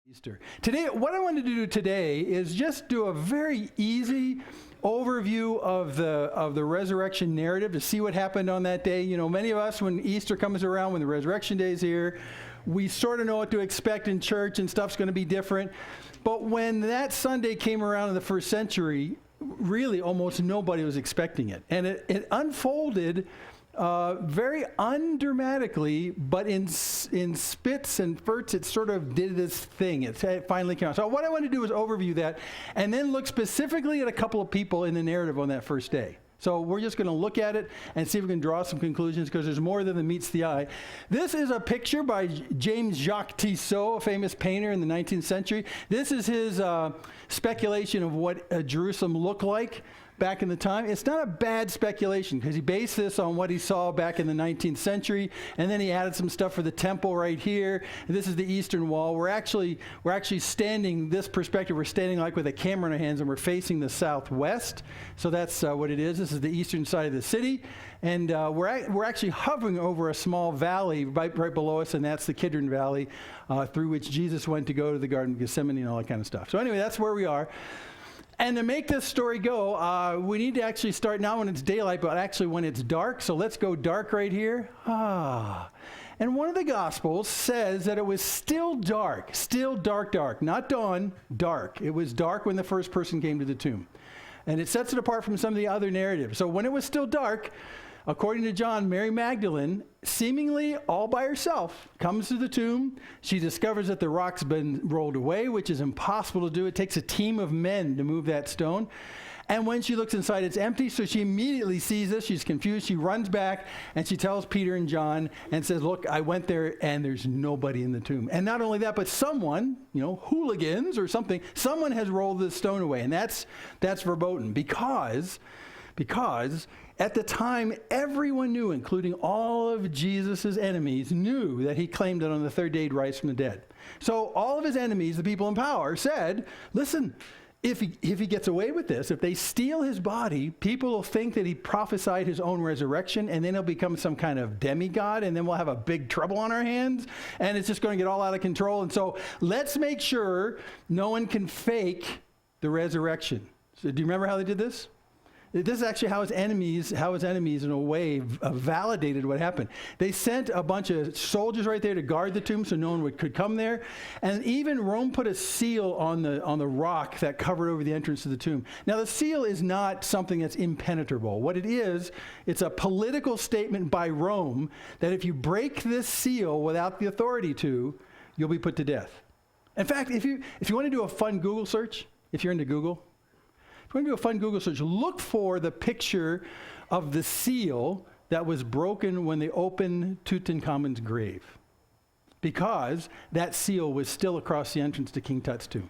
Easter. Today, what I want to do today is just do a very easy overview of the resurrection narrative to see what happened on that day. You know, many of us, when Easter comes around, when the resurrection day is here, we sort of know what to expect in church and stuff's going to be different. But when that Sunday came around in the first century, really almost nobody was expecting it. And it unfolded very undramatically, but in spits and spurts, it sort of did this thing. It finally came out. So what I want to do is overview that and then look specifically at a couple of people in the narrative on that first day. So we're just going to look at it and see if we can draw some conclusions, because there's more than meets the eye. This is a picture by James Jacques Tissot, a famous painter in the 19th century. This is his speculation of what Jerusalem looked like back in the time. It's not a bad speculation, because he based this on what he saw back in the 19th century, and then he added some stuff for the temple right here. And this is the eastern wall. We're actually standing, this perspective, we're standing like with a camera in our hands, and we're facing the southwest. So that's what it is. This is the eastern side of the city, and we're actually hovering over a small valley right below us, and that's the Kidron Valley, through which Jesus went to go to the Garden of Gethsemane and all that kind of stuff. So anyway, that's where we are. And to make this story go, we need to actually start not when it's daylight, but actually when it's dark. So let's go dark right here. And one of the Gospels says that it was still dark, dark, not dawn, dark. It was dark when the first person came to the tomb. And it sets it apart from some of the other narratives. So when it was still dark, according to John, Mary Magdalene, seemingly all by herself, comes to the tomb. She discovers that the rock's been rolled away, which is impossible to do. It takes a team of men to move that stone. And when she looks inside, it's empty, so she immediately sees this. She's confused. She runs back, and she tells Peter and John and says, look, I went there, and there's nobody in the tomb. And not only that, but someone, hooligans or something, someone has rolled this stone away. And that's verboten, because at the time, everyone knew, including all of Jesus' enemies, knew that he claimed that on the third day he'd rise from the dead. So all of his enemies, the people in power, said, listen, if he gets away with this, if they steal his body, people will think that he prophesied his own resurrection, and then he'll become some kind of demigod, and then we'll have a big trouble on our hands, and it's just going to get all out of control. And so let's make sure no one can fake the resurrection. So do you remember how they did this? This is actually how his enemies in a way validated what happened. They sent a bunch of soldiers right there to guard the tomb so no one could come there. And even Rome put a seal on the rock that covered over the entrance to the tomb. Now the seal is not something that's impenetrable. What it is, it's a political statement by Rome that if you break this seal without the authority to, you'll be put to death. In fact, if you want to do a fun Google search, if you're into Google, we're going to do a fun Google search. Look for the picture of the seal that was broken when they opened Tutankhamun's grave, because that seal was still across the entrance to King Tut's tomb.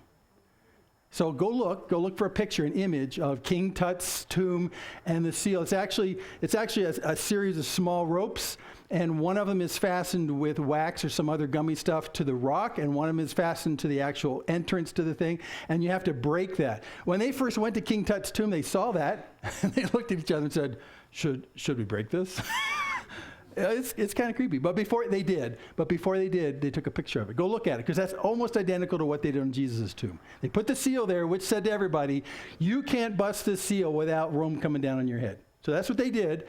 So go look for a picture, an image of King Tut's tomb and the seal. It's actually a series of small ropes, and one of them is fastened with wax or some other gummy stuff to the rock, and one of them is fastened to the actual entrance to the thing, and you have to break that. When they first went to King Tut's tomb, they saw that, and they looked at each other and said, should we break this? It's kind of creepy. But before they did, they took a picture of it. Go look at it, because that's almost identical to what they did on Jesus' tomb. They put the seal there, which said to everybody, you can't bust this seal without Rome coming down on your head. So that's what they did.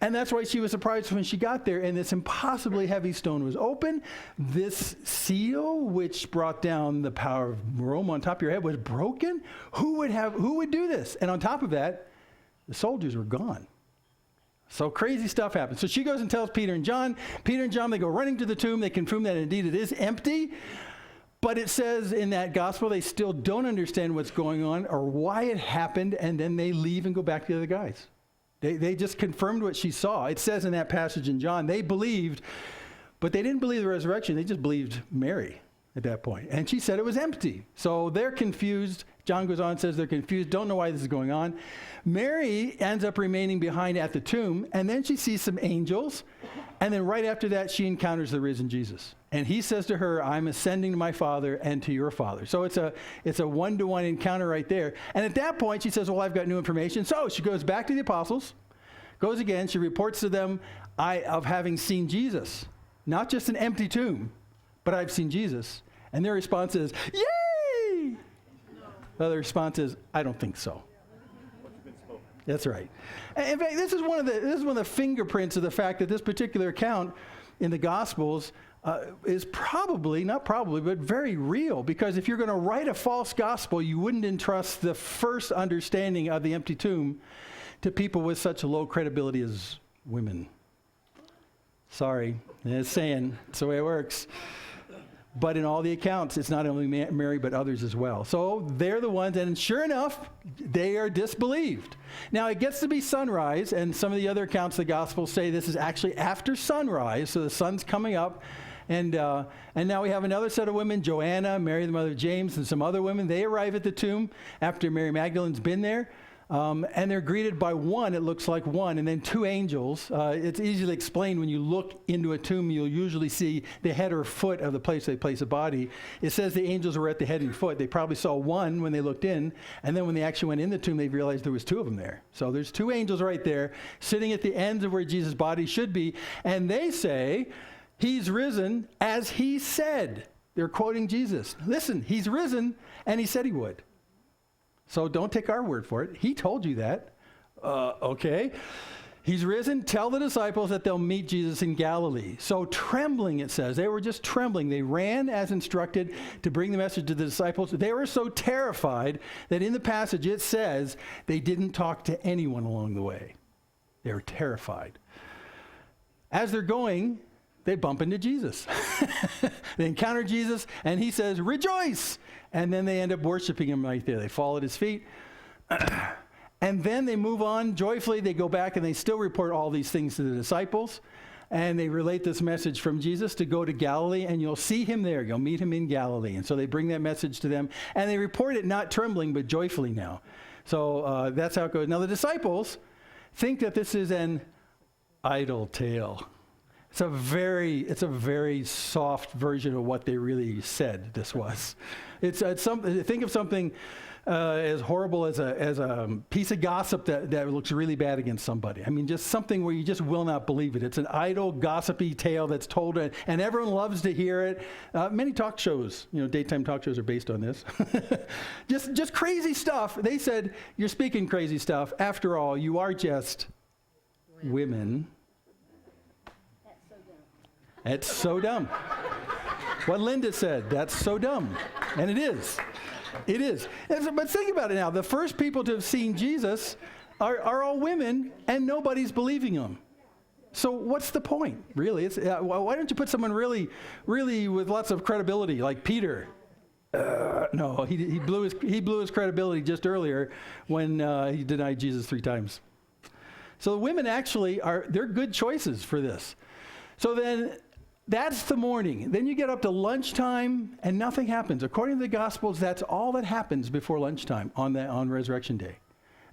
And that's why she was surprised when she got there, and this impossibly heavy stone was open. This seal, which brought down the power of Rome on top of your head, was broken. Who would do this? And on top of that, the soldiers were gone. So crazy stuff happened. So she goes and tells Peter and John. Peter and John, they go running to the tomb. They confirm that indeed it is empty. But it says in that gospel, they still don't understand what's going on or why it happened. And then they leave and go back to the other guys. They just confirmed what she saw. It says in that passage in John, they believed, but they didn't believe the resurrection. They just believed Mary at that point. And she said it was empty. So they're confused. John goes on and says they're confused, don't know why this is going on. Mary ends up remaining behind at the tomb, and then she sees some angels, and then right after that, she encounters the risen Jesus. And he says to her, I'm ascending to my Father and to your Father. So it's a one-to-one encounter right there. And at that point, she says, well, I've got new information. So she goes back to the apostles, goes again, she reports to them of having seen Jesus. Not just an empty tomb, but I've seen Jesus. And their response is, yay! The other response is, I don't think so. That's right. And in fact, this is one of the fingerprints of the fact that this particular account in the Gospels is not probably, but very real. Because if you're going to write a false gospel, you wouldn't entrust the first understanding of the empty tomb to people with such low credibility as women. Sorry, it's saying it's the way it works. But in all the accounts, it's not only Mary, but others as well. So they're the ones, and sure enough, they are disbelieved. Now, it gets to be sunrise, and some of the other accounts of the Gospels say this is actually after sunrise, so the sun's coming up. And now we have another set of women, Joanna, Mary, the mother of James, and some other women. They arrive at the tomb after Mary Magdalene's been there. And they're greeted by one, it looks like one, and then two angels. It's easily explained when you look into a tomb, you'll usually see the head or foot of the place they place a body. It says the angels were at the head and foot. They probably saw one when they looked in, and then when they actually went in the tomb, they realized there was two of them there. So there's two angels right there, sitting at the ends of where Jesus' body should be, and they say, he's risen as he said. They're quoting Jesus. Listen, he's risen, and he said he would. So don't take our word for it. He told you that. Okay. He's risen. Tell the disciples that they'll meet Jesus in Galilee. So trembling, it says. They were just trembling. They ran as instructed to bring the message to the disciples. They were so terrified that in the passage it says they didn't talk to anyone along the way. They were terrified. As they're going, they bump into Jesus. They encounter Jesus, and he says, rejoice! And then they end up worshiping him right there. They fall at his feet. And then they move on joyfully. They go back, and they still report all these things to the disciples. And they relate this message from Jesus to go to Galilee, and you'll see him there. You'll meet him in Galilee. And so they bring that message to them, and they report it not trembling, but joyfully now. So that's how it goes. Now, the disciples think that this is an idle tale. It's a very soft version of what they really said this was. It's think of something as horrible as a piece of gossip that looks really bad against somebody. I mean, just something where you just will not believe it. It's an idle, gossipy tale that's told, and everyone loves to hear it. Many talk shows, daytime talk shows are based on this. just crazy stuff. They said, you're speaking crazy stuff. After all, you are just women. It's so dumb. What Linda said, that's so dumb. And it is. It is. But think about it now. The first people to have seen Jesus are all women, and nobody's believing them. So what's the point, really? Why don't you put someone really, really with lots of credibility, like Peter? No, he blew his credibility just earlier when he denied Jesus 3 times. So the women actually they're good choices for this. So then that's the morning. Then you get up to lunchtime, and nothing happens. According to the Gospels, that's all that happens before lunchtime on Resurrection Day.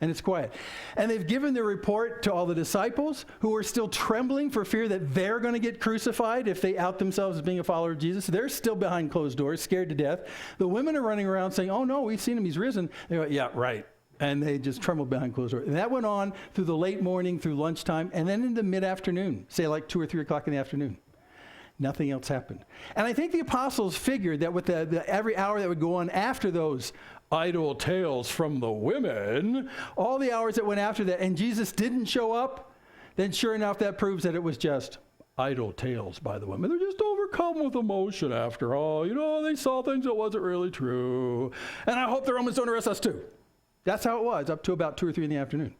And it's quiet. And they've given their report to all the disciples who are still trembling for fear that they're going to get crucified if they out themselves as being a follower of Jesus. They're still behind closed doors, scared to death. The women are running around saying, oh, no, we've seen him. He's risen. They go, yeah, right. And they just trembled behind closed doors. And that went on through the late morning, through lunchtime, and then into mid-afternoon, say like 2 or 3 o'clock in the afternoon. Nothing else happened. And I think the apostles figured that with the every hour that would go on after those idle tales from the women, all the hours that went after that, and Jesus didn't show up, then sure enough, that proves that it was just idle tales by the women. They're just overcome with emotion after all. They saw things that wasn't really true. And I hope the Romans don't arrest us too. That's how it was up to about 2 or 3 in the afternoon.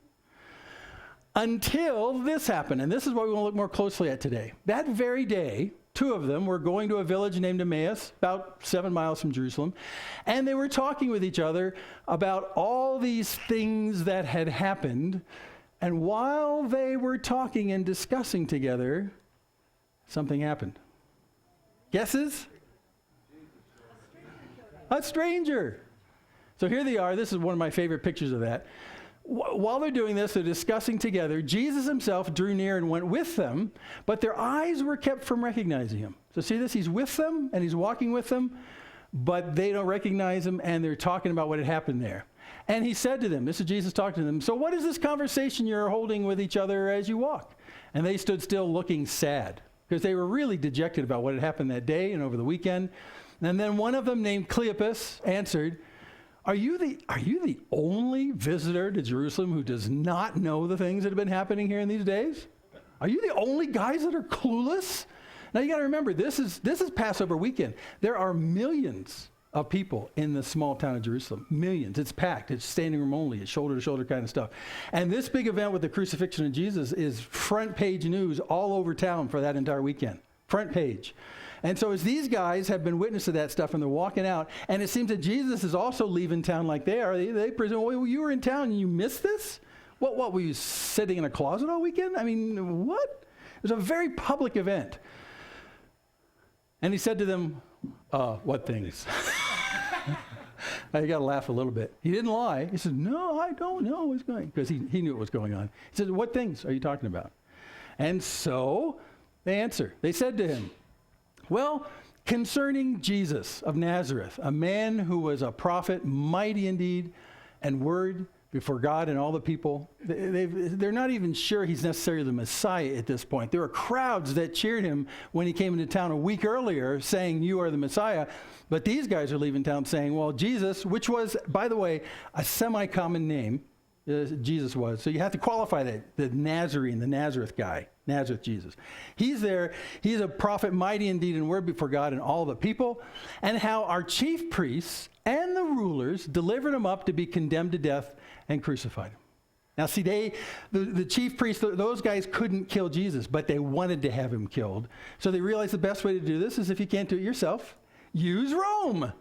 Until this happened, and this is what we want to look more closely at today. That very day, 2 of them were going to a village named Emmaus, about 7 miles from Jerusalem, and they were talking with each other about all these things that had happened. And while they were talking and discussing together, something happened. Guesses? A stranger. So here they are. This is one of my favorite pictures of that. While they're doing this, they're discussing together. Jesus himself drew near and went with them, but their eyes were kept from recognizing him. So see this? He's with them, and he's walking with them, but they don't recognize him, and they're talking about what had happened there. And he said to them, this is Jesus talking to them, so what is this conversation you're holding with each other as you walk? And they stood still looking sad, because they were really dejected about what had happened that day and over the weekend. And then one of them, named Cleopas, answered, Are you the only visitor to Jerusalem who does not know the things that have been happening here in these days? Are you the only guys that are clueless? Now you got to remember, this is Passover weekend. There are millions of people in the small town of Jerusalem. Millions. It's packed. It's standing room only. It's shoulder-to-shoulder kind of stuff. And this big event with the crucifixion of Jesus is front page news all over town for that entire weekend. Front page. And so as these guys have been witness to that stuff and they're walking out, and it seems that Jesus is also leaving town like they are, they presume, well, you were in town and you missed this? What, were you sitting in a closet all weekend? I mean, what? It was a very public event. And he said to them, what things? You got to laugh a little bit. He didn't lie. He said, no, I don't know what's going on. Because he knew what was going on. He said, what things are you talking about? And so they answer. They said to him, well, concerning Jesus of Nazareth, a man who was a prophet, mighty in deed and word before God and all the people. They're not even sure he's necessarily the Messiah at this point. There were crowds that cheered him when he came into town a week earlier saying, you are the Messiah. But these guys are leaving town saying, well, Jesus, which was, by the way, a semi-common name, Jesus was. So you have to qualify that, the Nazarene, the Nazareth guy, Nazareth Jesus. He's there. He's a prophet, mighty indeed in word before God and all the people. And how our chief priests and the rulers delivered him up to be condemned to death and crucified him. Now see, the chief priests, those guys couldn't kill Jesus, but they wanted to have him killed. So they realized the best way to do this is, if you can't do it yourself, use Rome.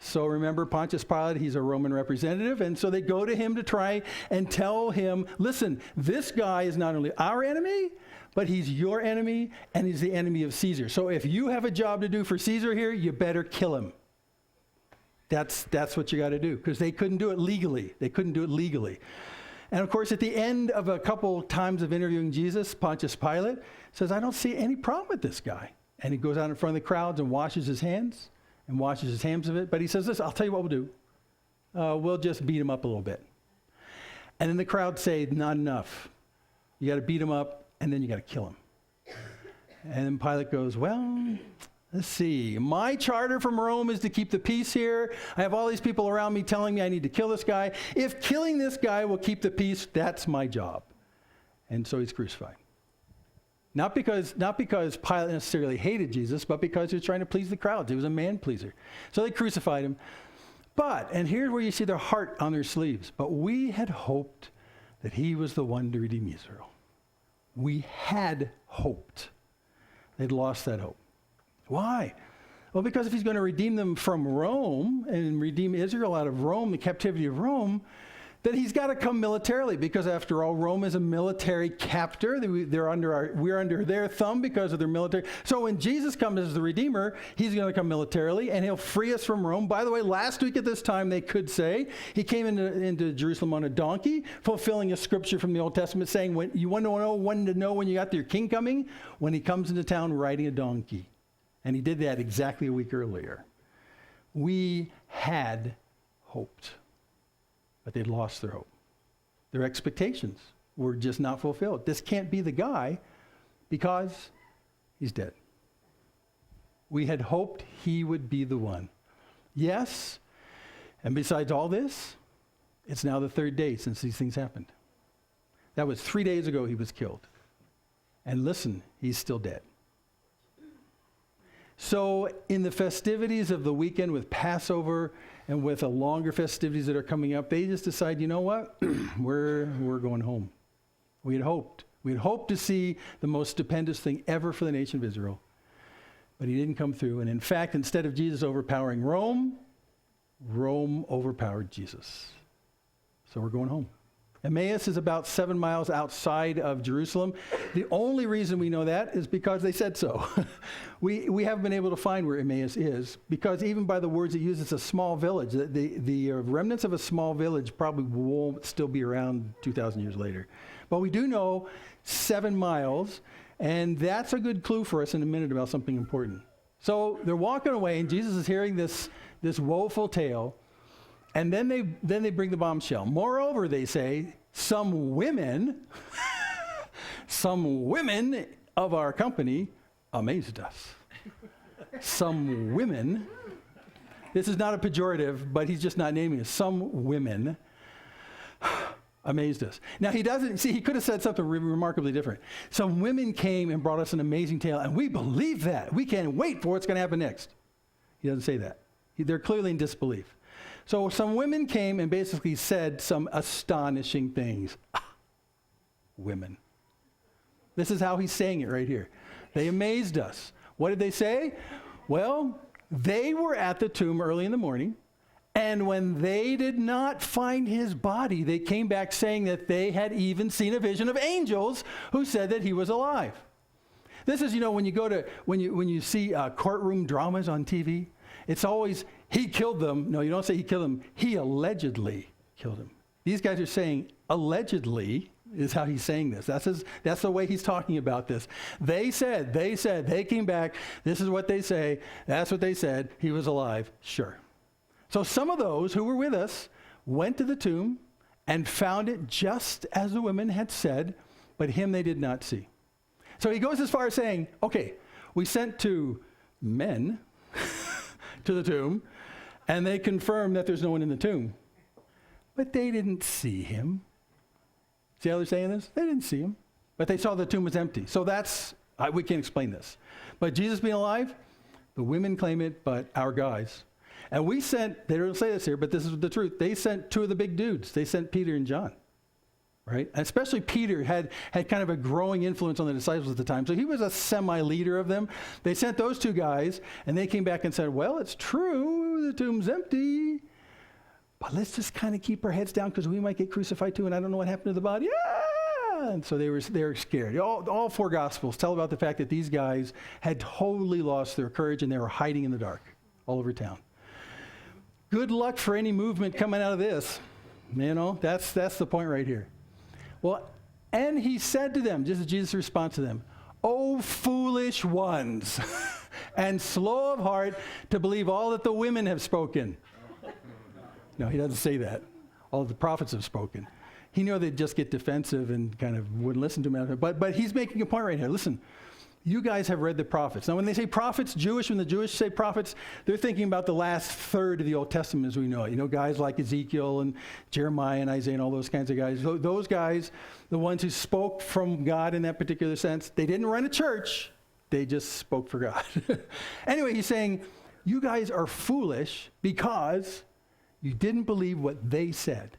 So remember Pontius Pilate, he's a Roman representative, and so they go to him to try and tell him, listen, this guy is not only our enemy, but he's your enemy, and he's the enemy of Caesar. So if you have a job to do for Caesar here, you better kill him. That's what you got to do, because they couldn't do it legally. They couldn't do it legally. And of course, at the end of a couple times of interviewing Jesus, Pontius Pilate says, I don't see any problem with this guy. And he goes out in front of the crowds and washes his hands of it. But he says this, I'll tell you what we'll do. We'll just beat him up a little bit. And then the crowd say, not enough. You got to beat him up, and then you got to kill him. And then Pilate goes, well, let's see. My charter from Rome is to keep the peace here. I have all these people around me telling me I need to kill this guy. If killing this guy will keep the peace, that's my job. And so he's crucified. Not because Pilate necessarily hated Jesus, but because he was trying to please the crowds. He was a man pleaser. So they crucified him. But, and here's where you see their heart on their sleeves, but we had hoped that he was the one to redeem Israel. We had hoped. They'd lost that hope. Why? Well, because if he's going to redeem them from Rome and redeem Israel out of Rome, the captivity of Rome, then he's got to come militarily, because after all, Rome is a military captor. We're under their thumb because of their military. So when Jesus comes as the Redeemer, he's going to come militarily, and he'll free us from Rome. By the way, last week at this time, they could say he came into Jerusalem on a donkey, fulfilling a scripture from the Old Testament saying, when you want to know when you got your king coming? When he comes into town riding a donkey. And he did that exactly a week earlier. We had hoped. But they'd lost their hope. Their expectations were just not fulfilled. This can't be the guy because he's dead. We had hoped he would be the one. Yes, and besides all this, it's now the third day since these things happened. That was 3 days ago he was killed. And listen, he's still dead. So in the festivities of the weekend with Passover and with the longer festivities that are coming up, they just decide, you know what? we're going home. We had hoped. We had hoped to see the most stupendous thing ever for the nation of Israel. But he didn't come through. And in fact, instead of Jesus overpowering Rome, Rome overpowered Jesus. So we're going home. Emmaus is about 7 miles outside of Jerusalem. The only reason we know that is because they said so. We haven't been able to find where Emmaus is, because even by the words it uses, it's a small village. The remnants of a small village probably won't still be around 2,000 years later. But we do know 7 miles, and that's a good clue for us in a minute about something important. So they're walking away, and Jesus is hearing this woeful tale. And then they bring the bombshell. Moreover, they say, some women of our company amazed us. some women, this is not a pejorative, but he's just not naming it, some women amazed us. Now he doesn't, see, he could have said something remarkably different. Some women came and brought us an amazing tale, and we believe that. We can't wait for what's going to happen next. He doesn't say that. They're clearly in disbelief. So some women came and basically said some astonishing things. Women. This is how he's saying it right here. They amazed us. What did they say? Well, they were at the tomb early in the morning, and when they did not find his body, they came back saying that they had even seen a vision of angels who said that he was alive. This is, when you go to, when you see courtroom dramas on TV, it's always, he killed them. No, you don't say he killed them. He allegedly killed him. These guys are saying allegedly is how he's saying this. That's the way he's talking about this. They came back. This is what they say. That's what they said. He was alive. Sure. So some of those who were with us went to the tomb and found it just as the women had said, but him they did not see. So he goes as far as saying, okay, we sent 2 men to the tomb, and they confirmed that there's no one in the tomb. But they didn't see him. See how they're saying this? They didn't see him. But they saw the tomb was empty. So we can't explain this. But Jesus being alive, the women claim it, but our guys. And we sent, they don't say this here, but this is the truth. They sent 2 of the big dudes. They sent Peter and John. Right? And especially Peter had kind of a growing influence on the disciples at the time. So he was a semi-leader of them. They sent those 2 guys, and they came back and said, well, it's true, the tomb's empty, but let's just kind of keep our heads down because we might get crucified too, and I don't know what happened to the body. Ah! And so they were scared. All 4 Gospels tell about the fact that these guys had totally lost their courage, and they were hiding in the dark all over town. Good luck for any movement coming out of this. That's the point right here. Well, and he said to them, this is Jesus' response to them, "O foolish ones, and slow of heart to believe all that the women have spoken." No, he doesn't say that. All the prophets have spoken. He knew they'd just get defensive and kind of wouldn't listen to him. But he's making a point right here. Listen, you guys have read the prophets. Now, when they say prophets, when the Jewish say prophets, they're thinking about the last third of the Old Testament as we know it. Guys like Ezekiel and Jeremiah and Isaiah and all those kinds of guys. Those guys, the ones who spoke from God in that particular sense, they didn't run a church. They just spoke for God. Anyway, he's saying, you guys are foolish because you didn't believe what they said.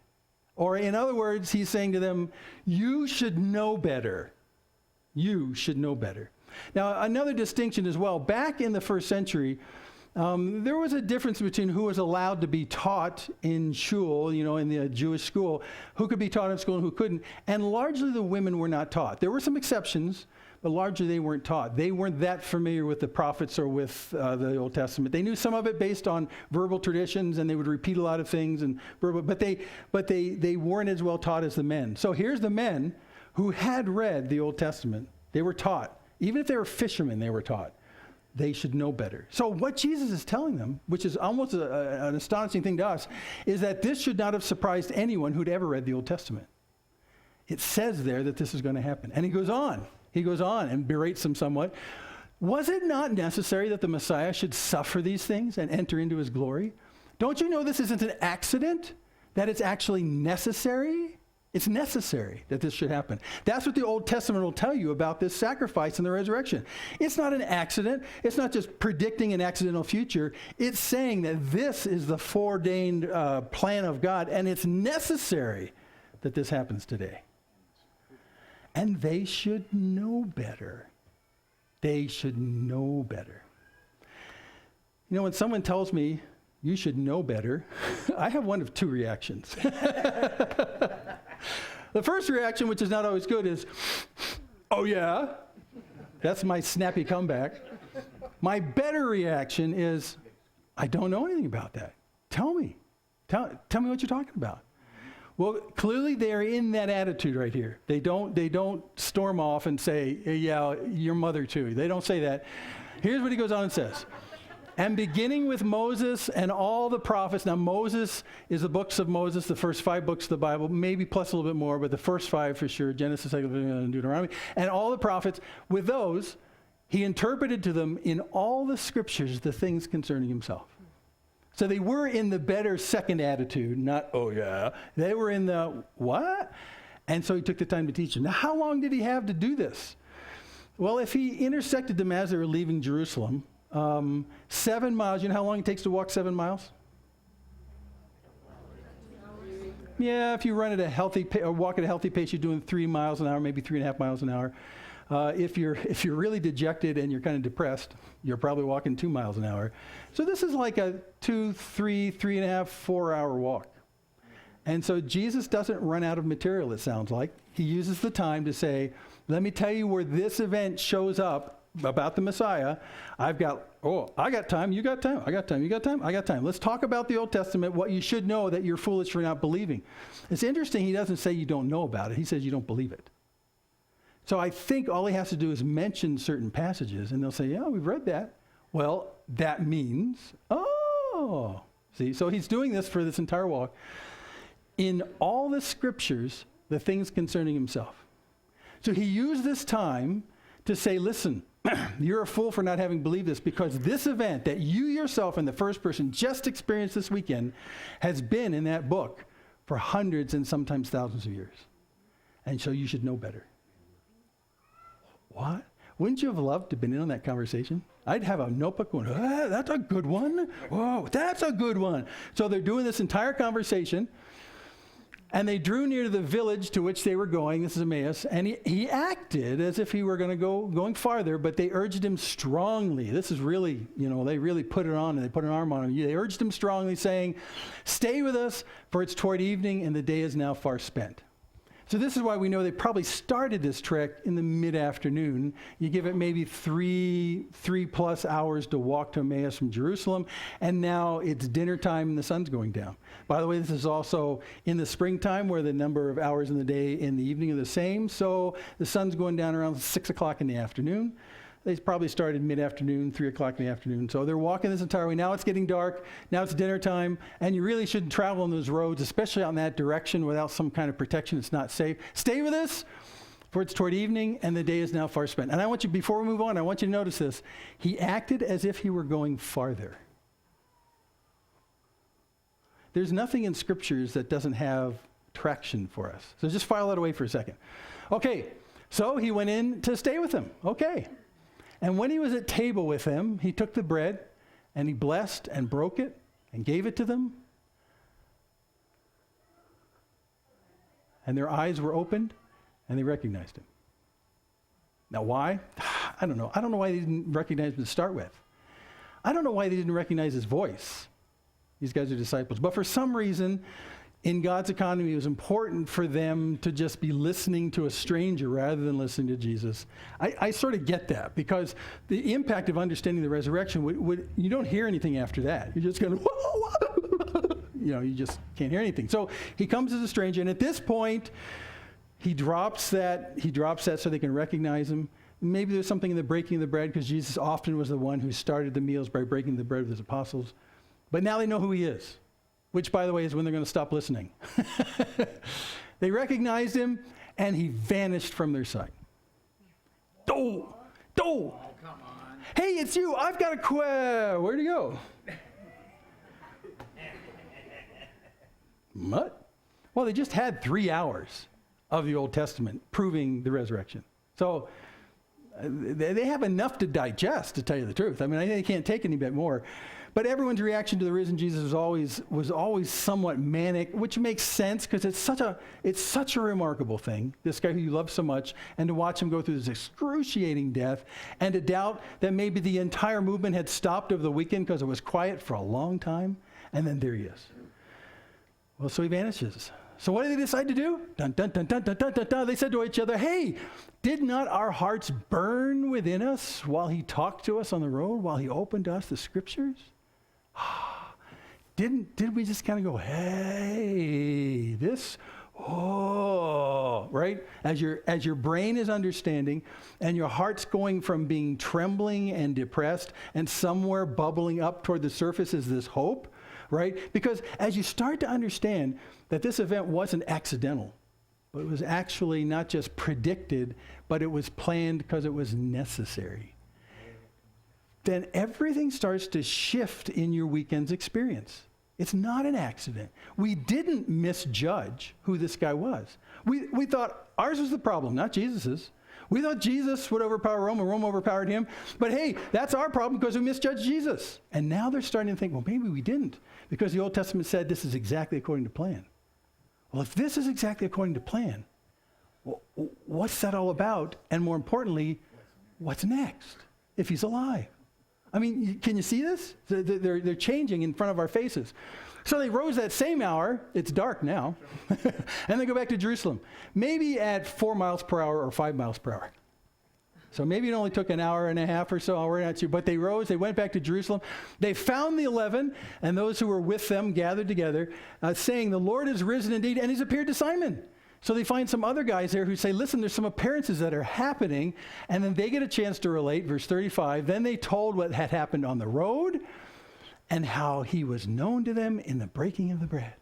Or in other words, he's saying to them, you should know better. You should know better. Now, another distinction as well, back in the first century, there was a difference between who was allowed to be taught in shul, in the Jewish school, who could be taught in school and who couldn't. And largely the women were not taught. There were some exceptions, but largely they weren't taught. They weren't that familiar with the prophets or with the Old Testament. They knew some of it based on verbal traditions, and they would repeat a lot of things, but they weren't as well taught as the men. So here's the men who had read the Old Testament. They were taught. Even if they were fishermen, they were taught. They should know better. So what Jesus is telling them, which is almost an astonishing thing to us, is that this should not have surprised anyone who'd ever read the Old Testament. It says there that this is going to happen. And he goes on and berates them somewhat. Was it not necessary that the Messiah should suffer these things and enter into his glory? Don't you know this isn't an accident? That it's actually necessary? It's necessary that this should happen. That's what the Old Testament will tell you about this sacrifice and the resurrection. It's not an accident. It's not just predicting an accidental future. It's saying that this is the foreordained plan of God, and it's necessary that this happens today. And they should know better. They should know better. When someone tells me, you should know better, I have one of 2 reactions. The first reaction, which is not always good, is, oh yeah? That's my snappy comeback. My better reaction is, I don't know anything about that. Tell me. Tell me what you're talking about. Well, clearly they're in that attitude right here. They don't storm off and say, yeah, your mother too. They don't say that. Here's what he goes on and says. And beginning with Moses and all the prophets. Now, Moses is the books of Moses, the first 5 books of the Bible, maybe plus a little bit more, but the first 5 for sure, Genesis, and Deuteronomy, and all the prophets. With those, he interpreted to them in all the scriptures the things concerning himself. So they were in the better second attitude, not, oh yeah. They were in the, what? And so he took the time to teach them. Now, how long did he have to do this? Well, if he intersected them as they were leaving Jerusalem, 7 miles, you know how long it takes to walk 7 miles? Yeah, if you run at a healthy or walk at a healthy pace, you're doing 3 miles an hour, maybe 3.5 miles an hour. If you're really dejected and you're kind of depressed, you're probably walking 2 miles an hour. So this is like a 2, 3, 3.5, 4 hour walk. And so Jesus doesn't run out of material, it sounds like. He uses the time to say, let me tell you where this event shows up about the Messiah. I got time, you got time, I got time, you got time, I got time. Let's talk about the Old Testament, what you should know that you're foolish for not believing. It's interesting, he doesn't say you don't know about it. He says you don't believe it. So I think all he has to do is mention certain passages, and they'll say, yeah, we've read that. Well, that means, oh. See, so he's doing this for this entire walk. In all the scriptures, the things concerning himself. So he used this time to say, listen, you're a fool for not having believed this, because this event that you yourself in the first person just experienced this weekend has been in that book for hundreds and sometimes thousands of years. And so you should know better. What? Wouldn't you have loved to have been in on that conversation? I'd have a notebook going, that's a good one. Whoa, that's a good one. So they're doing this entire conversation, and they drew near to the village to which they were going. This is Emmaus. And he acted as if he were going farther, but they urged him strongly. This is really, they really put it on, and they put an arm on him. They urged him strongly, saying, stay with us, for it's toward evening, and the day is now far spent. So this is why we know they probably started this trek in the mid-afternoon. You give it maybe three plus hours to walk to Emmaus from Jerusalem, and now it's dinner time and the sun's going down. By the way, this is also in the springtime where the number of hours in the day in the evening are the same. So the sun's going down around 6 o'clock in the afternoon. They probably started mid-afternoon, 3 o'clock in the afternoon. So they're walking this entire way. Now it's getting dark. Now it's dinner time. And you really shouldn't travel on those roads, especially out in that direction without some kind of protection. It's not safe. Stay with us, for it's toward evening, and the day is now far spent. And I want you, before we move on, I want you to notice this. He acted as if he were going farther. There's nothing in scriptures that doesn't have traction for us. So just file that away for a second. Okay, so he went in to stay with them. Okay. And when he was at table with them, he took the bread, and he blessed and broke it and gave it to them. And their eyes were opened, and they recognized him. Now, why? I don't know. I don't know why they didn't recognize him to start with. I don't know why they didn't recognize his voice. These guys are disciples. But for some reason, in God's economy, it was important for them to just be listening to a stranger rather than listening to Jesus. I sort of get that, because the impact of understanding the resurrection, you don't hear anything after that. You're just going, whoa. You just can't hear anything. So he comes as a stranger, and at this point, he drops that so they can recognize him. Maybe there's something in the breaking of the bread, because Jesus often was the one who started the meals by breaking the bread with his apostles. But now they know who he is. Which, by the way, is when they're going to stop listening. They recognized him, and he vanished from their sight. Oh, come on. Hey, it's you. I've got a where'd he go? What? Well, they just had 3 hours of the Old Testament proving the resurrection. So they have enough to digest, to tell you the truth. I mean, I think they can't take any bit more. But everyone's reaction to the risen Jesus was always somewhat manic, which makes sense, because it's such a remarkable thing, this guy who you love so much, and to watch him go through this excruciating death, and to doubt that maybe the entire movement had stopped over the weekend because it was quiet for a long time, and then there he is. Well, so he vanishes. So what did they decide to do? Dun, dun, dun, dun, dun, dun, dun, dun. They said to each other, hey, did not our hearts burn within us while he talked to us on the road, while he opened to us the scriptures? Did we just kind of go, hey, this, right? As your brain is understanding and your heart's going from being trembling and depressed, and somewhere bubbling up toward the surface is this hope, right? Because as you start to understand that this event wasn't accidental, but it was actually not just predicted, but it was planned because it was necessary. then everything starts to shift in your weekend's experience. It's not an accident. We didn't misjudge who this guy was. We thought ours was the problem, not Jesus's. We thought Jesus would overpower Rome and Rome overpowered him. But hey, that's our problem because we misjudged Jesus. And now they're starting to think, well, maybe we didn't, because the Old Testament said this is exactly according to plan. Well, if this is exactly according to plan, well, what's that all about? And more importantly, what's next if he's alive? I mean, can you see this? They're changing in front of our faces. So they rose that same hour. It's dark now. And they go back to Jerusalem. Maybe at 4 miles per hour or 5 miles per hour. So maybe it only took an hour and a half or so. We're not sure. But they rose. They went back to Jerusalem. They found the 11 and those who were with them gathered together, saying, the Lord is risen indeed, and he's appeared to Simon. So they find some other guys there who say, listen, there's some appearances that are happening. And then they get a chance to relate, verse 35. Then they told what had happened on the road and how he was known to them in the breaking of the bread.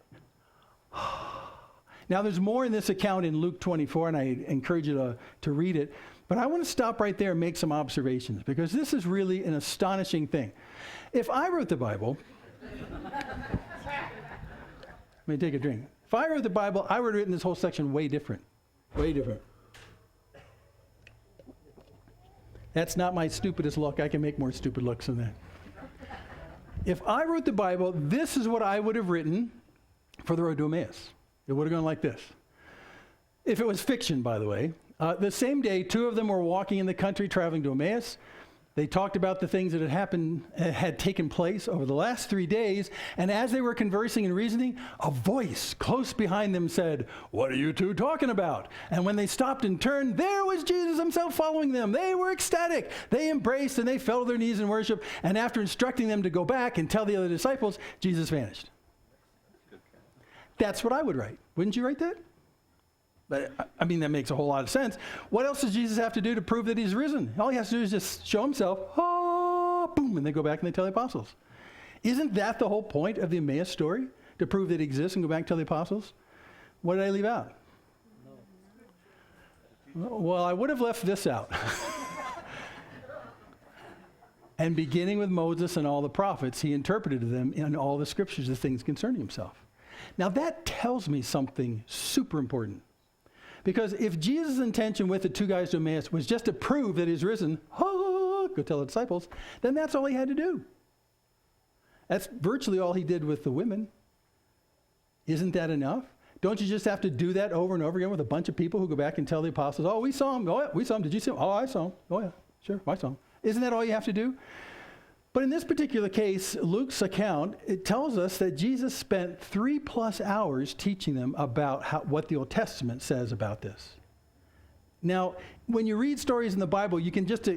Now, there's more in this account in Luke 24, and I encourage you to read it. But I want to stop right there and make some observations, because this is really an astonishing thing. If I wrote the Bible, let me take a drink. If I wrote the Bible, I would have written this whole section way different. Way different. That's not my stupidest look. I can make more stupid looks than that. If I wrote the Bible, this is what I would have written for the road to Emmaus. It would have gone like this. If it was fiction, by the way. The same day, 2 of them were walking in the country traveling to Emmaus. They talked about the things that had taken place over the last 3 days. And as they were conversing and reasoning, a voice close behind them said, "What are you two talking about?" And when they stopped and turned, there was Jesus himself following them. They were ecstatic. They embraced and they fell to their knees in worship. And after instructing them to go back and tell the other disciples, Jesus vanished. That's what I would write. Wouldn't you write that? But, I mean, that makes a whole lot of sense. What else does Jesus have to do to prove that he's risen? All he has to do is just show himself, boom, and they go back and they tell the apostles. Isn't that the whole point of the Emmaus story? To prove that he exists and go back and tell the apostles? What did I leave out? No. Well, I would have left this out. And beginning with Moses and all the prophets, he interpreted to them in all the scriptures the things concerning himself. Now that tells me something super important. Because if Jesus' intention with the 2 guys to Emmaus was just to prove that he's risen, go tell the disciples, then that's all he had to do. That's virtually all he did with the women. Isn't that enough? Don't you just have to do that over and over again with a bunch of people who go back and tell the apostles, oh, we saw him. Oh, yeah, we saw him. Did you see him? Oh, I saw him. Oh, yeah, sure, I saw him. Isn't that all you have to do? But in this particular case, Luke's account, it tells us that Jesus spent 3+ hours teaching them about what the Old Testament says about this. Now, when you read stories in the Bible, you can just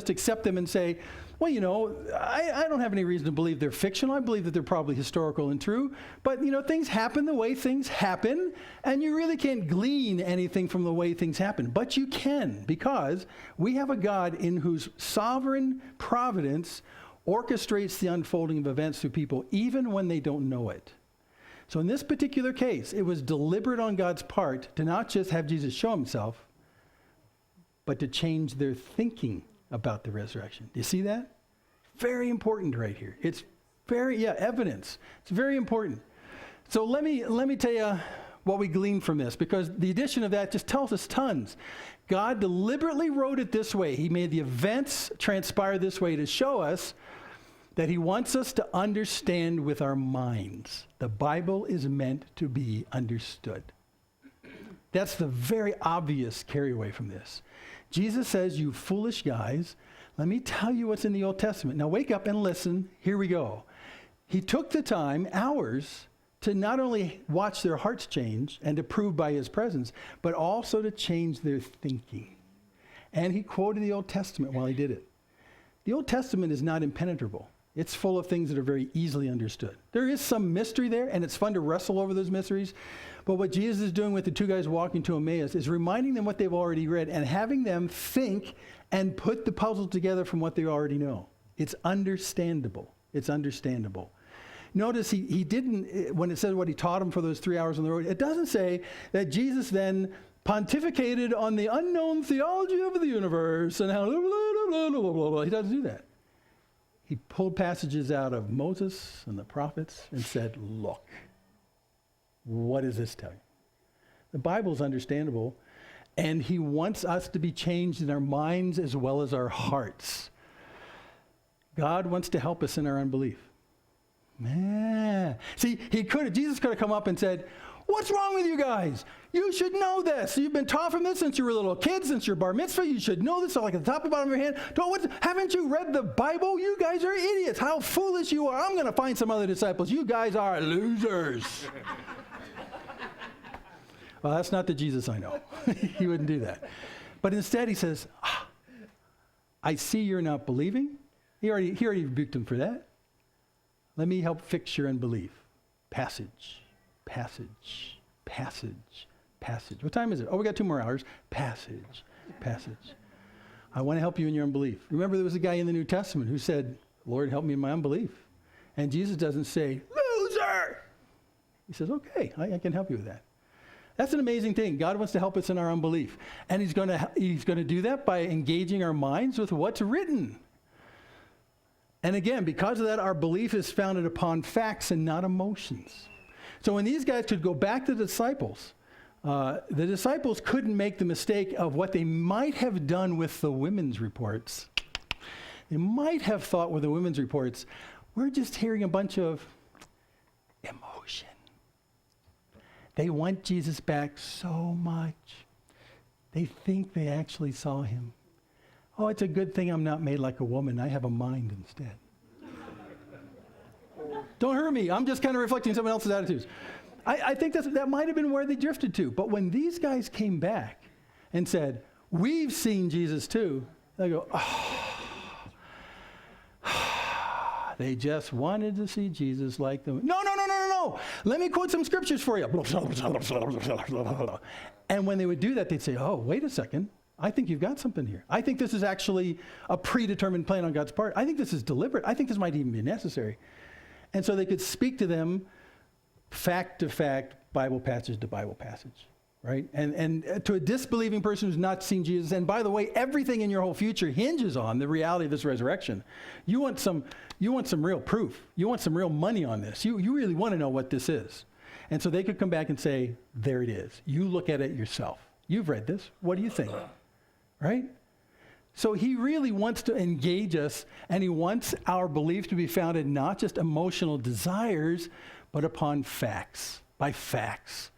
accept them and say, well, you know, I don't have any reason to believe they're fictional. I believe that they're probably historical and true. But, you know, things happen the way things happen, and you really can't glean anything from the way things happen. But you can, because we have a God in whose sovereign providence orchestrates the unfolding of events through people, even when they don't know it. So in this particular case, it was deliberate on God's part to not just have Jesus show himself, but to change their thinking about the resurrection. Do you see that? Very important right here. It's evidence. It's very important. So let me tell you what we glean from this, because the addition of that just tells us tons. God deliberately wrote it this way. He made the events transpire this way to show us that he wants us to understand with our minds. The Bible is meant to be understood. That's the very obvious carryaway from this. Jesus says, you foolish guys, let me tell you what's in the Old Testament. Now wake up and listen. Here we go. He took the time, hours, to not only watch their hearts change and to prove by his presence, but also to change their thinking. And he quoted the Old Testament while he did it. The Old Testament is not impenetrable. It's full of things that are very easily understood. There is some mystery there, and it's fun to wrestle over those mysteries. But what Jesus is doing with the 2 guys walking to Emmaus is reminding them what they've already read and having them think and put the puzzle together from what they already know. It's understandable. It's understandable. Notice he didn't, when it says what he taught them for those 3 hours on the road, it doesn't say that Jesus then pontificated on the unknown theology of the universe and how blah, blah, blah, blah, blah, blah. He doesn't do that. he pulled passages out of Moses and the prophets and said, look, what does this tell you? The Bible is understandable, and he wants us to be changed in our minds as well as our hearts. God wants to help us in our unbelief. See, Jesus could have come up and said, what's wrong with you guys? You should know this. You've been taught from this since you were little kids, since your bar mitzvah. You should know this like at the top and bottom of your hand. Haven't you read the Bible? You guys are idiots. How foolish you are. I'm going to find some other disciples. You guys are losers. Well, that's not the Jesus I know. He wouldn't do that. But instead he says, I see you're not believing. He already rebuked them for that. Let me help fix your unbelief. Passage. What time is it? Oh, we got 2 more hours. Passage. I want to help you in your unbelief. Remember, there was a guy in the New Testament who said, Lord, help me in my unbelief. And Jesus doesn't say, loser. He says, okay, I can help you with that. That's an amazing thing. God wants to help us in our unbelief. And he's going to do that by engaging our minds with what's written. And again, because of that, our belief is founded upon facts and not emotions. So when these guys could go back to the disciples couldn't make the mistake of what they might have done with the women's reports. They might have thought with the women's reports, we're just hearing a bunch of emotion. They want Jesus back so much. They think they actually saw him. Oh, it's a good thing I'm not made like a woman. I have a mind instead. Don't hurt me. I'm just kind of reflecting someone else's attitudes. I think that might have been where they drifted to. But when these guys came back and said, we've seen Jesus too, they go, they just wanted to see Jesus like them. No. Let me quote some scriptures for you. And when they would do that, they'd say, oh, wait a second. I think you've got something here. I think this is actually a predetermined plan on God's part. I think this is deliberate. I think this might even be necessary. And so they could speak to them fact to fact, Bible passage to Bible passage, right? And to a disbelieving person who's not seen Jesus, and by the way, everything in your whole future hinges on the reality of this resurrection. You want some real proof. You want some real money on this. You really want to know what this is. And so they could come back and say, there it is. You look at it yourself. You've read this. What do you think? Right? So he really wants to engage us, and he wants our belief to be founded not just emotional desires, but upon facts, by facts.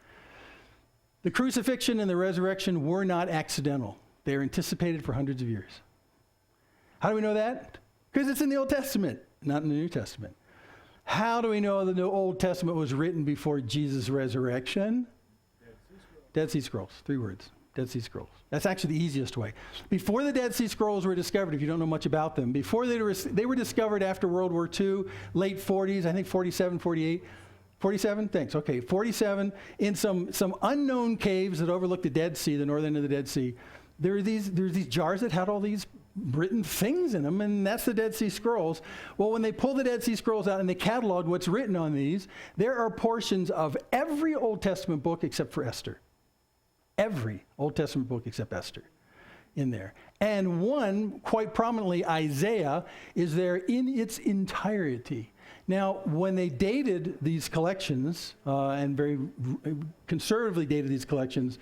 The crucifixion and the resurrection were not accidental. They are anticipated for hundreds of years. How do we know that? Because it's in the Old Testament, not in the New Testament. How do we know that the Old Testament was written before Jesus' resurrection? Dead Sea Scrolls, 3 words. Dead Sea Scrolls. That's actually the easiest way. Before the Dead Sea Scrolls were discovered, if you don't know much about them, before they were discovered after World War II, late 40s, I think 47, 48. 47? Thanks. Okay, 47, in some unknown caves that overlook the Dead Sea, the northern end of the Dead Sea. There were these jars that had all these written things in them, and that's the Dead Sea Scrolls. Well, when they pull the Dead Sea Scrolls out and they catalog what's written on these, there are portions of every Old Testament book except for Esther. Every Old Testament book except Esther in there. And one, quite prominently, Isaiah, is there in its entirety. Now, when they dated these collections, and very conservatively dated these collections,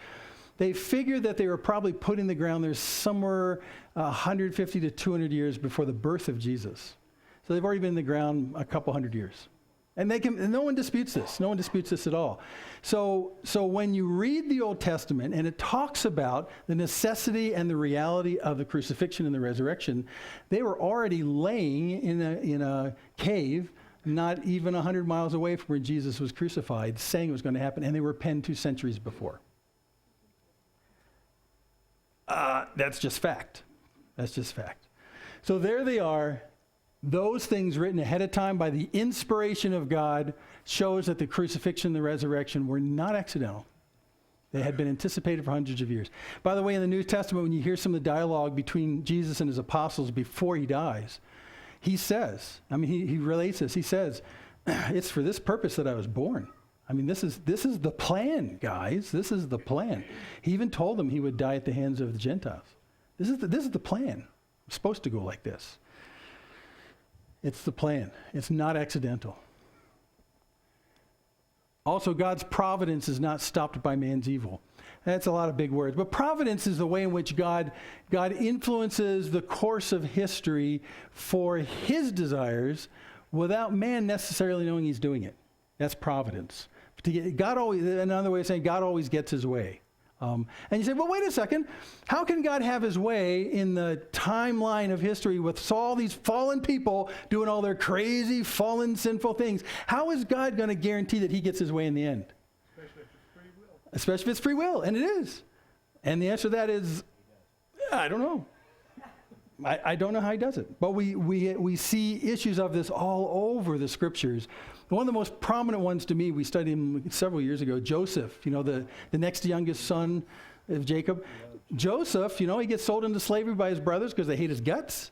they figured that they were probably put in the ground there somewhere 150 to 200 years before the birth of Jesus. So they've already been in the ground a couple hundred years. And no one disputes this. No one disputes this at all. So when you read the Old Testament and it talks about the necessity and the reality of the crucifixion and the resurrection, they were already laying in a cave not even 100 miles away from where Jesus was crucified, saying it was going to happen, and they were penned 2 centuries before. That's just fact. That's just fact. So there they are. Those things written ahead of time by the inspiration of God shows that the crucifixion and the resurrection were not accidental. They had been anticipated for hundreds of years. By the way, in the New Testament, when you hear some of the dialogue between Jesus and his apostles before he dies, he says, he relates this. He says, it's for this purpose that I was born. This is the plan, guys. This is the plan. He even told them he would die at the hands of the Gentiles. This is the plan. It's supposed to go like this. It's the plan. It's not accidental. Also, God's providence is not stopped by man's evil. That's a lot of big words. But providence is the way in which God influences the course of history for his desires without man necessarily knowing he's doing it. That's providence. Another way of saying God always gets his way. And you say, well, wait a second. How can God have his way in the timeline of history with all these fallen people doing all their crazy, fallen, sinful things? How is God going to guarantee that he gets his way in the end? Especially if it's free will, and it is. And the answer to that is, I don't know. I don't know how he does it. But we see issues of this all over the scriptures. One of the most prominent ones to me, we studied him several years ago, Joseph, the next youngest son of Jacob. Joseph, he gets sold into slavery by his brothers because they hate his guts,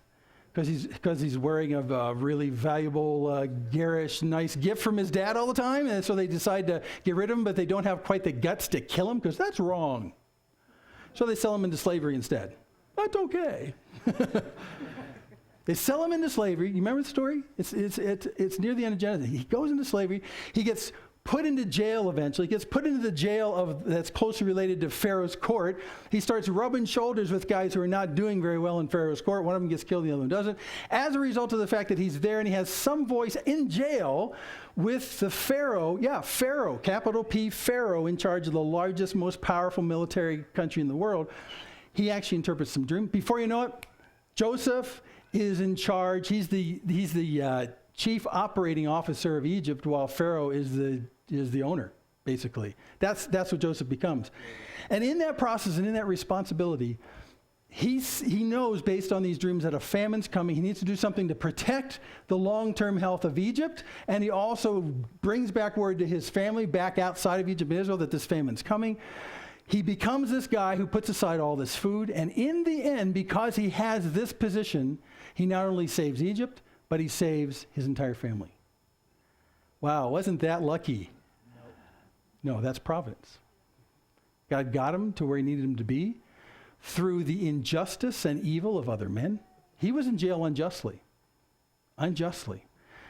because he's wearing a really valuable, garish, nice gift from his dad all the time, and so they decide to get rid of him, but they don't have quite the guts to kill him because that's wrong. So they sell him into slavery instead. That's okay. They sell him into slavery. You remember the story? It's near the end of Genesis. He goes into slavery. He gets put into jail eventually. He gets put into the jail that's closely related to Pharaoh's court. He starts rubbing shoulders with guys who are not doing very well in Pharaoh's court. One of them gets killed, the other one doesn't. As a result of the fact that he's there and he has some voice in jail with the Pharaoh, Pharaoh, capital P, Pharaoh, in charge of the largest, most powerful military country in the world, he actually interprets some dream. Before you know it, Joseph is in charge. He's the chief operating officer of Egypt, while Pharaoh is the owner, basically. That's what Joseph becomes. And in that process and in that responsibility, he knows based on these dreams that a famine's coming. He needs to do something to protect the long-term health of Egypt. And he also brings back word to his family back outside of Egypt and Israel that this famine's coming. He becomes this guy who puts aside all this food. And in the end, because he has this position, he not only saves Egypt, but he saves his entire family. Wow, wasn't that lucky? No, that's providence. God got him to where he needed him to be through the injustice and evil of other men. He was in jail unjustly.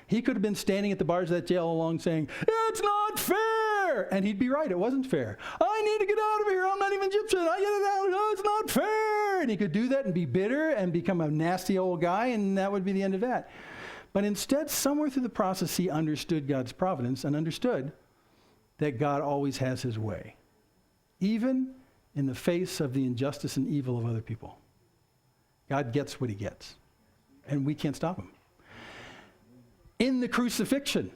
He could have been standing at the bars of that jail along saying, "It's not fair!" And he'd be right, it wasn't fair. "I need to get out of here, I'm not even Egyptian, I get it out, no, it's not fair!" And he could do that and be bitter and become a nasty old guy, and that would be the end of that. But instead, somewhere through the process, he understood God's providence and understood that God always has his way, even in the face of the injustice and evil of other people. God gets what he gets, and we can't stop him. In the crucifixion,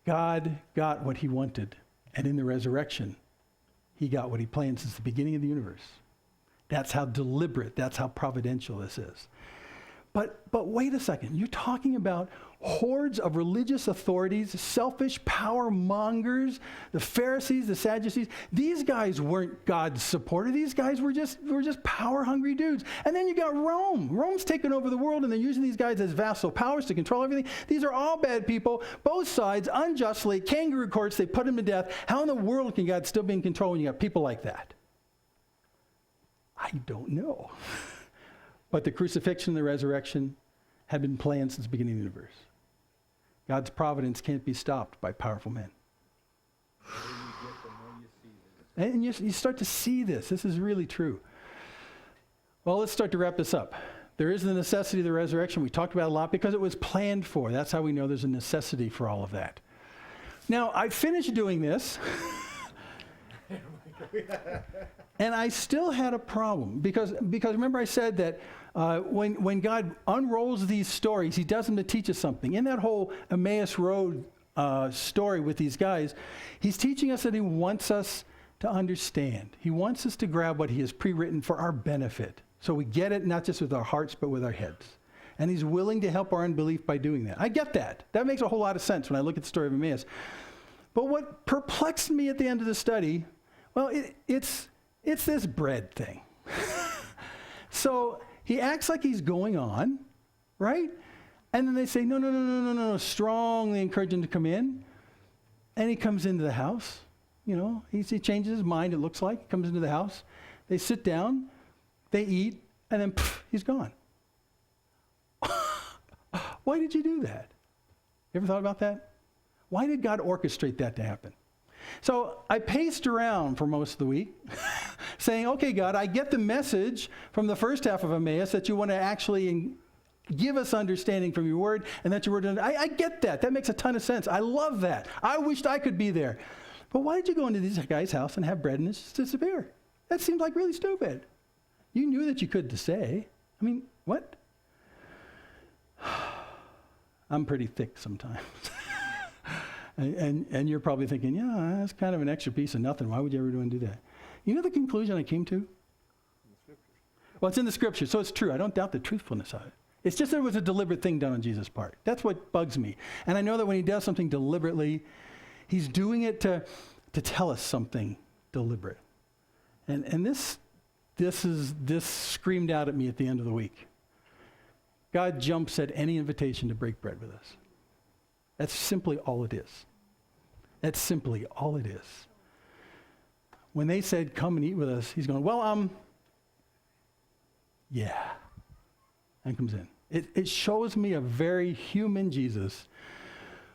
God got what he wanted, and in the resurrection, he got what he planned since the beginning of the universe. That's how deliberate, that's how providential this is. But wait a second, you're talking about hordes of religious authorities, selfish power mongers, the Pharisees, the Sadducees. These guys weren't God's supporter. These guys were just power hungry dudes. And then you got Rome. Rome's taken over the world, and they're using these guys as vassal powers to control everything. These are all bad people, both sides, unjustly, kangaroo courts, they put them to death. How in the world can God still be in control when you got people like that? I don't know. But the crucifixion and the resurrection had been planned since the beginning of the universe. God's providence can't be stopped by powerful men. And you start to see this. This is really true. Well, let's start to wrap this up. There is the necessity of the resurrection. We talked about it a lot because it was planned for. That's how we know there's a necessity for all of that. Now, I finished doing this. And I still had a problem because remember I said that when God unrolls these stories, he does them to teach us something. In that whole Emmaus Road story with these guys, he's teaching us that he wants us to understand. He wants us to grab what he has pre-written for our benefit. So we get it not just with our hearts, but with our heads. And he's willing to help our unbelief by doing that. I get that. That makes a whole lot of sense when I look at the story of Emmaus. But what perplexed me at the end of the study, well, it's this bread thing. So he acts like he's going on, right? And then they say, no, strongly encourage him to come in. And he comes into the house. He changes his mind, it looks like. He comes into the house. They sit down, they eat, and then he's gone. Why did you do that? You ever thought about that? Why did God orchestrate that to happen? So I paced around for most of the week saying, okay, God, I get the message from the first half of Emmaus that you want to actually give us understanding from your word and that your word, I get that. That makes a ton of sense. I love that. I wished I could be there. But why did you go into this guy's house and have bread and just disappear? That seemed like really stupid. You knew that you could say. I mean, what? I'm pretty thick sometimes. and you're probably thinking, yeah, that's kind of an extra piece of nothing. Why would you ever do that? You know the conclusion I came to? Well, it's in the scripture, so it's true. I don't doubt the truthfulness of it. It's just that it was a deliberate thing done on Jesus' part. That's what bugs me. And I know that when he does something deliberately, he's doing it to tell us something deliberate. And this screamed out at me at the end of the week. God jumps at any invitation to break bread with us. That's simply all it is. That's simply all it is. When they said, come and eat with us, he's going, well, yeah. And comes in. It shows me a very human Jesus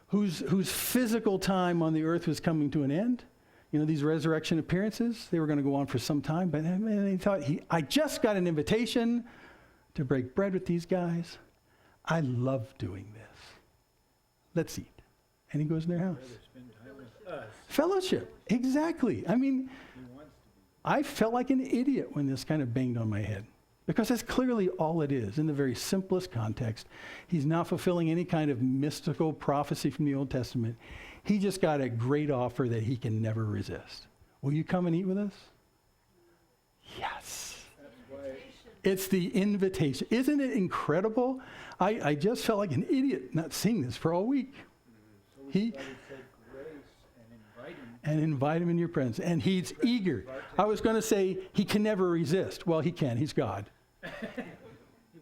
whose physical time on the earth was coming to an end. You know, these resurrection appearances, they were going to go on for some time, but he thought, I just got an invitation to break bread with these guys. I love doing this. Let's eat. And he goes in their house. Fellowship. Exactly. I mean, I felt like an idiot when this kind of banged on my head. Because that's clearly all it is. In the very simplest context, he's not fulfilling any kind of mystical prophecy from the Old Testament. He just got a great offer that he can never resist. Will you come and eat with us? Yes. It's the invitation. Isn't it incredible? I just felt like an idiot not seeing this for all week. And invite him in your presence. And he's eager. I was going to say he can never resist. Well, he can. He's God.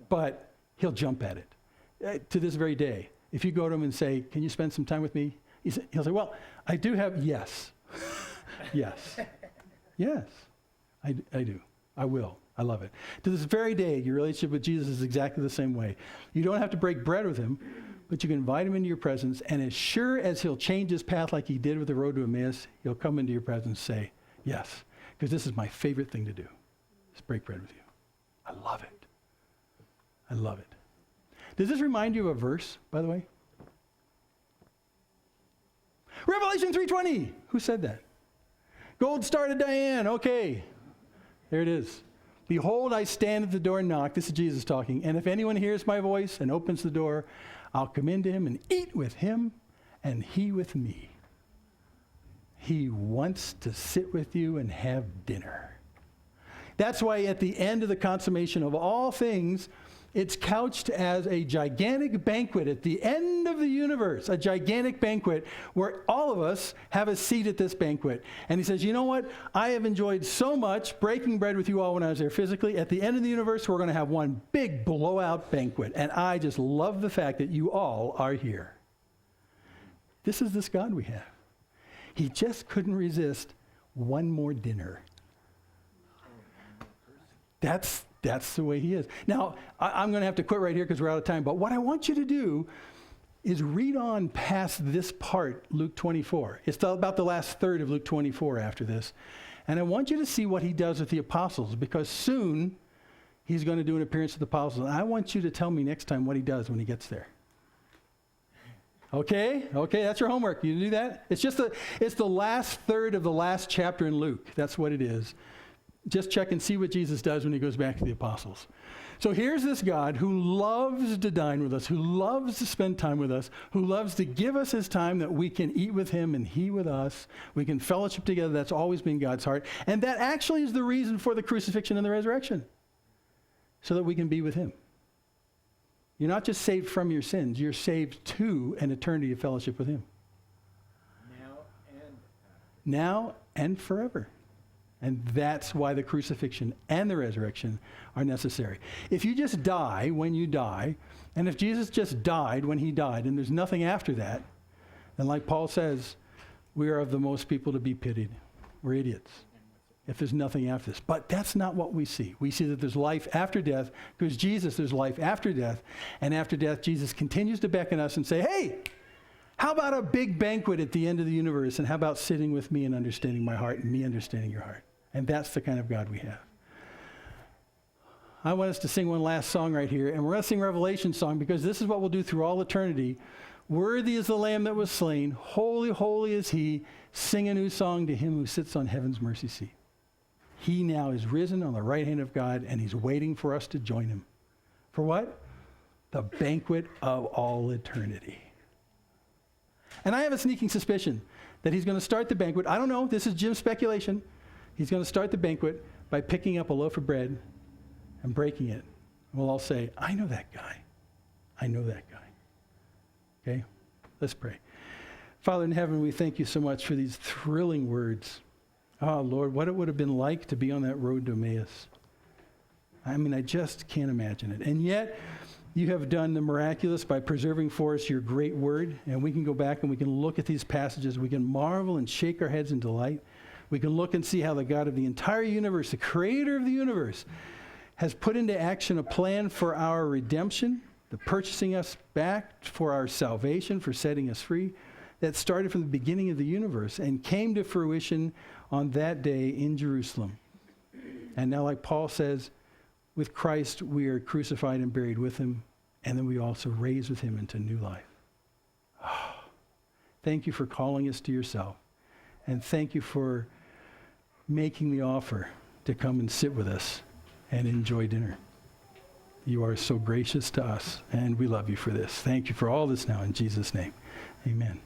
But he'll jump at it. To this very day, if you go to him and say, can you spend some time with me? He'll say, well, I do have, yes. Yes. Yes. I do. I will. I love it. To this very day, your relationship with Jesus is exactly the same way. You don't have to break bread with him, but you can invite him into your presence, and as sure as he'll change his path like he did with the road to Emmaus, he'll come into your presence and say, yes, because this is my favorite thing to do, is break bread with you. I love it. I love it. Does this remind you of a verse, by the way? Revelation 3:20. Who said that? Gold star to Diane. Okay. There it is. Behold, I stand at the door and knock. This is Jesus talking. And if anyone hears my voice and opens the door, I'll come into him and eat with him and he with me. He wants to sit with you and have dinner. That's why at the end of the consummation of all things, it's couched as a gigantic banquet at the end of the universe, a gigantic banquet where all of us have a seat at this banquet. And he says, you know what? I have enjoyed so much breaking bread with you all when I was there physically. At the end of the universe, we're going to have one big blowout banquet. And I just love the fact that you all are here. This is this God we have. He just couldn't resist one more dinner. That's the way he is. Now, I'm going to have to quit right here because we're out of time. But what I want you to do is read on past this part, Luke 24. It's about the last third of Luke 24 after this. And I want you to see what he does with the apostles, because soon he's going to do an appearance with the apostles. And I want you to tell me next time what he does when he gets there. Okay, that's your homework. You do that? It's the last third of the last chapter in Luke. That's what it is. Just check and see what Jesus does when he goes back to the apostles. So here's this God who loves to dine with us, who loves to spend time with us, who loves to give us his time that we can eat with him and he with us. We can fellowship together. That's always been God's heart. And that actually is the reason for the crucifixion and the resurrection, so that we can be with him. You're not just saved from your sins. You're saved to an eternity of fellowship with him. Now and forever. And that's why the crucifixion and the resurrection are necessary. If you just die when you die, and if Jesus just died when he died, and there's nothing after that, then like Paul says, we are of the most people to be pitied. We're idiots. if there's nothing after this. But that's not what we see. We see that there's life after death. Because Jesus, there's life after death. And after death, Jesus continues to beckon us and say, hey, how about a big banquet at the end of the universe? And how about sitting with me and understanding my heart and me understanding your heart? And that's the kind of God we have. I want us to sing one last song right here. And we're going to sing Revelation song because this is what we'll do through all eternity. Worthy is the Lamb that was slain. Holy, holy is he. Sing a new song to him who sits on heaven's mercy seat. He now is risen on the right hand of God, and he's waiting for us to join him. For what? The banquet of all eternity. And I have a sneaking suspicion that he's going to start the banquet. I don't know. This is Jim's speculation. He's going to start the banquet by picking up a loaf of bread and breaking it. And we'll all say, I know that guy. I know that guy. Okay? Let's pray. Father in heaven, we thank you so much for these thrilling words. Oh, Lord, what it would have been like to be on that road to Emmaus. I mean, I just can't imagine it. And yet, you have done the miraculous by preserving for us your great word. And we can go back and we can look at these passages. We can marvel and shake our heads in delight. We can look and see how the God of the entire universe, the creator of the universe, has put into action a plan for our redemption, the purchasing us back, for our salvation, for setting us free, that started from the beginning of the universe and came to fruition on that day in Jerusalem. And now, like Paul says, with Christ we are crucified and buried with him, and then we also raised with him into new life. Oh, thank you for calling us to yourself, and thank you for making the offer to come and sit with us and enjoy dinner. You are so gracious to us, and we love you for this. Thank you for all this now in Jesus' name. Amen.